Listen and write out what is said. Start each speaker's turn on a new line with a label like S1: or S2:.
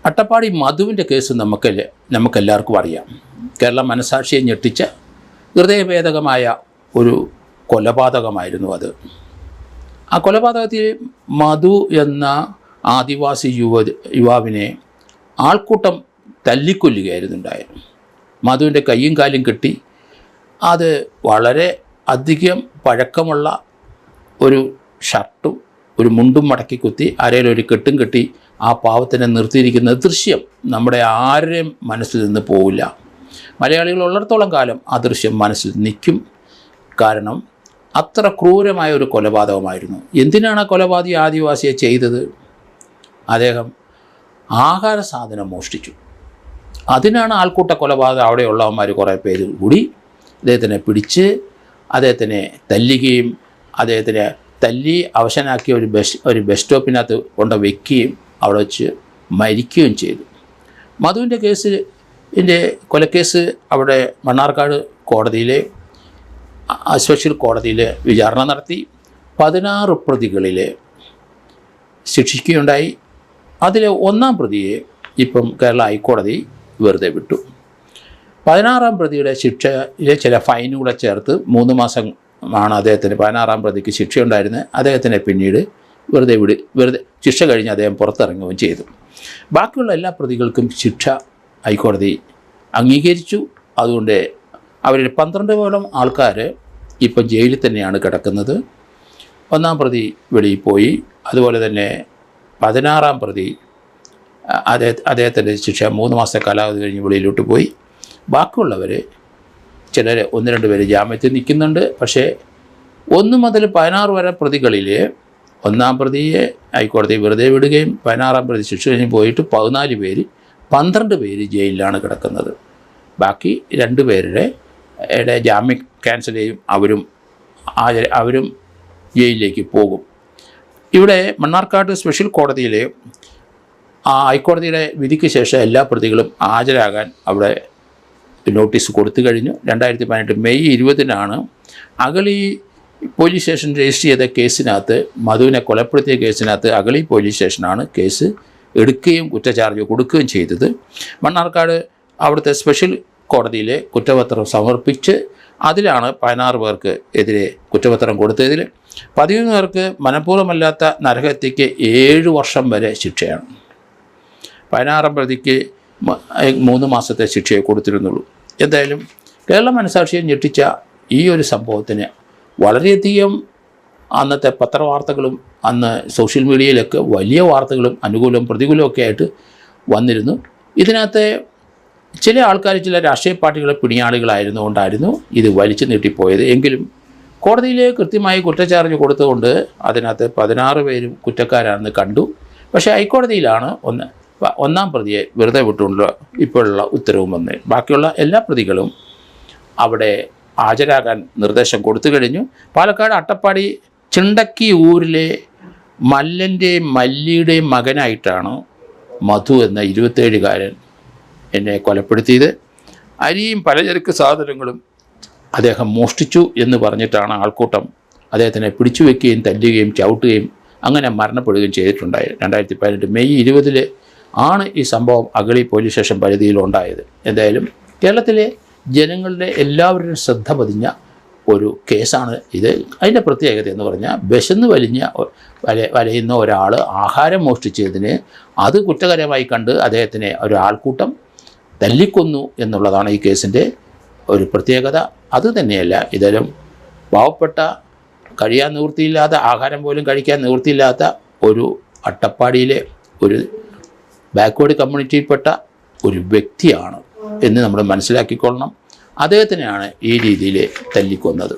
S1: Attappadi മധുവിൻ്റെ case നമുക്കെല്ലാവർക്കും അറിയാം. കേരള മനസാക്ഷിയെ ഞെട്ടിച്ച ഹൃദയഭേദകമായ ഒരു കൊലപാതകമായിരുന്നു അത്. ആ കൊലപാതകത്തിൽ മധു എന്ന ആദിവാസി യുവാവിനെ ആൾക്കൂട്ടം തല്ലിക്കൊല്ലുകയായിരുന്നു ഉണ്ടായത്. മധുവിൻ്റെ കയ്യും കാലും കെട്ടി അത് വളരെ അധികം പഴക്കമുള്ള ഒരു ഷർട്ടും ഒരു മുണ്ടും മടക്കി കുത്തി അരയിലൊരു കെട്ടും കെട്ടി ആ പാവത്തിനെ നിർത്തിയിരിക്കുന്ന ദൃശ്യം നമ്മുടെ ആരുടെയും മനസ്സിൽ നിന്ന് പോവില്ല. മലയാളികൾ ഉള്ളിടത്തോളം കാലം ആ ദൃശ്യം മനസ്സിൽ നിൽക്കും. കാരണം അത്ര ക്രൂരമായ ഒരു കൊലപാതകമായിരുന്നു. എന്തിനാണ് ആ കൊലപാതകി ആദിവാസിയെ ചെയ്തത്? അദ്ദേഹം ആഹാര സാധനം മോഷ്ടിച്ചു. അതിനാണ് ആൾക്കൂട്ട കൊലപാതകം. അവിടെയുള്ളവന്മാർ കുറേ പേര് കൂടി അദ്ദേഹത്തിനെ പിടിച്ച് അദ്ദേഹത്തിനെ തല്ലുകയും അദ്ദേഹത്തിനെ തല്ലി അവശനാക്കിയ ഒരു ബസ് സ്റ്റോപ്പിനകത്ത് കൊണ്ട് വയ്ക്കുകയും അവിടെ വെച്ച് മരിക്കുകയും ചെയ്തു. മധുവിൻ്റെ കൊലക്കേസ് അവിടെ മണ്ണാർക്കാട് കോടതിയിലെ സ്പെഷ്യൽ കോടതിയിൽ വിചാരണ നടത്തി 16 പ്രതികളിൽ ശിക്ഷിക്കുകയുണ്ടായി. അതിലെ 1-ാം പ്രതിയെ ഇപ്പം കേരള ഹൈക്കോടതി വെറുതെ വിട്ടു. 16-ാം പ്രതിയുടെ ശിക്ഷയിലെ ചില ഫൈനുകളെ ചേർത്ത് 3 മാസമാണ് അദ്ദേഹത്തിന് 16-ാം പ്രതിക്ക് ശിക്ഷയുണ്ടായിരുന്നത്. അദ്ദേഹത്തിനെ പിന്നീട് വെറുതെ ശിക്ഷ കഴിഞ്ഞ് അദ്ദേഹം പുറത്തിറങ്ങുകയും ചെയ്തു. ബാക്കിയുള്ള എല്ലാ പ്രതികൾക്കും ശിക്ഷ ഹൈക്കോടതി അംഗീകരിച്ചു. അതുകൊണ്ട് അവരിൽ 12 ആൾക്കാർ ഇപ്പം ജയിലിൽ തന്നെയാണ് കിടക്കുന്നത്. 1-ാം പ്രതി വെളിയിൽ പോയി. അതുപോലെ തന്നെ 16-ാം പ്രതി അദ്ദേഹത്തിൻ്റെ ശിക്ഷ 3 മാസത്തെ കാലാവധി കഴിഞ്ഞ് വെളിയിലോട്ട് പോയി. ബാക്കിയുള്ളവർ ചിലർ 1-2 പേര് ജാമ്യത്തിൽ നിൽക്കുന്നുണ്ട്. പക്ഷേ 1 മുതൽ 16 വരെ പ്രതികളിൽ 1-ാം പ്രതിയെ ഹൈക്കോടതി വെറുതെ വിടുകയും 16-ാം പ്രതി ശിക്ഷ കഴിഞ്ഞ് പോയിട്ട് 12 പേര് ജയിലിലാണ് കിടക്കുന്നത്. ബാക്കി 2 പേരുടെ ജാമ്യം ക്യാൻസൽ ചെയ്യും. അവരും ജയിലിലേക്ക് പോകും. ഇവിടെ മണ്ണാർക്കാട് സ്പെഷ്യൽ കോടതിയിൽ ഹൈക്കോടതിയുടെ വിധിക്ക് ശേഷം എല്ലാ പ്രതികളും ഹാജരാകാൻ അവിടെ നോട്ടീസ് കൊടുത്തു കഴിഞ്ഞു. 2018 മെയ് 20-നാണ് അഗളി പോലീസ് സ്റ്റേഷൻ രജിസ്റ്റർ ചെയ്ത കേസിനകത്ത്, മധുവിനെ കൊലപ്പെടുത്തിയ കേസിനകത്ത് അഗളി പോലീസ് സ്റ്റേഷനാണ് കേസ് എടുക്കുകയും കുറ്റചാർജ് കൊടുക്കുകയും ചെയ്തത്. മണ്ണാർക്കാട് അവിടുത്തെ സ്പെഷ്യൽ കോടതിയിൽ കുറ്റപത്രം സമർപ്പിച്ച് അതിലാണ് 16 പേർക്ക് എതിരെ കുറ്റപത്രം കൊടുത്തതിൽ 13 പേർക്ക് മനഃപൂർവ്വമല്ലാത്ത നരഹത്യയ്ക്ക് 7 വർഷം വരെ ശിക്ഷയാണ്. 16-ാം പ്രതിക്ക് 3 മാസത്തെ ശിക്ഷയെ കൊടുത്തിരുന്നുള്ളൂ. എന്തായാലും കേരള മനസാക്ഷിയെ ഞെട്ടിച്ച ഈ ഒരു സംഭവത്തിന് വളരെയധികം അന്നത്തെ പത്രവാർത്തകളും അന്ന് സോഷ്യൽ മീഡിയയിലൊക്കെ വലിയ വാർത്തകളും അനുകൂലവും പ്രതികൂലവും ഒക്കെ ആയിട്ട് വന്നിരുന്നു. ഇതിനകത്ത് ചില ആൾക്കാർ ചില രാഷ്ട്രീയ പാർട്ടികളെ പിണിയാളുകളായിരുന്നുകൊണ്ടായിരുന്നു ഇത് വലിച്ചു നീട്ടിപ്പോയത്. എങ്കിലും കോടതിയിൽ കൃത്യമായി കുറ്റചാർജ് കൊടുത്തുകൊണ്ട് അതിനകത്ത് 16 പേരും കുറ്റക്കാരാണെന്ന് കണ്ടു. പക്ഷേ ഹൈക്കോടതിയിലാണ് 1-ാം പ്രതിയെ വെറുതെ വിട്ടുകൊണ്ട് ഇപ്പോഴുള്ള ഉത്തരവും വന്നത്. ബാക്കിയുള്ള എല്ലാ പ്രതികളും അവിടെ ഹാജരാകാൻ നിർദ്ദേശം കൊടുത്തു കഴിഞ്ഞു. പാലക്കാട് അട്ടപ്പാടി ചിണ്ടക്കി ഊരിലെ മല്ലിയുടെയും മകനായിട്ടാണ് മധു എന്ന 27-കാരൻ എന്നെ കൊലപ്പെടുത്തിയത്. അരിയും പലചരക്ക് സാധനങ്ങളും അദ്ദേഹം മോഷ്ടിച്ചു എന്ന് പറഞ്ഞിട്ടാണ് ആൾക്കൂട്ടം അദ്ദേഹത്തിനെ പിടിച്ചു വയ്ക്കുകയും തല്ലുകയും ചവിട്ടുകയും അങ്ങനെ മരണപ്പെടുകയും ചെയ്തിട്ടുണ്ടായത്. 2018 മെയ് 20 ആണ് ഈ സംഭവം അഗളി പോലീസ് സ്റ്റേഷൻ പരിധിയിലുണ്ടായത്. എന്തായാലും കേരളത്തിലെ ജനങ്ങളുടെ എല്ലാവരുടെയും ശ്രദ്ധ പതിഞ്ഞ ഒരു കേസാണ് ഇത്. അതിൻ്റെ പ്രത്യേകത എന്ന് പറഞ്ഞാൽ വിശന്ന് വലയുന്ന ഒരാൾ ആഹാരം മോഷ്ടിച്ചതിന് അത് കുറ്റകരമായി കണ്ട് അദ്ദേഹത്തിനെ ഒരു ആൾക്കൂട്ടം തല്ലിക്കൊന്നു എന്നുള്ളതാണ് ഈ കേസിൻ്റെ ഒരു പ്രത്യേകത. അതുതന്നെയല്ല, ഇതെല്ലാം പാവപ്പെട്ട കഴിയാൻ നിവൃത്തിയില്ലാത്ത, ആഹാരം പോലും കഴിക്കാൻ നിവൃത്തിയില്ലാത്ത ഒരു അട്ടപ്പാടിയിലെ ഒരു ബാക്ക്വേർഡ് കമ്മ്യൂണിറ്റിയിൽപ്പെട്ട ഒരു വ്യക്തിയാണ് എന്ന് നമ്മൾ മനസ്സിലാക്കിക്കൊള്ളണം. അദ്ദേഹത്തിനെയാണ് ഈ രീതിയിൽ തല്ലിക്കൊന്നത്.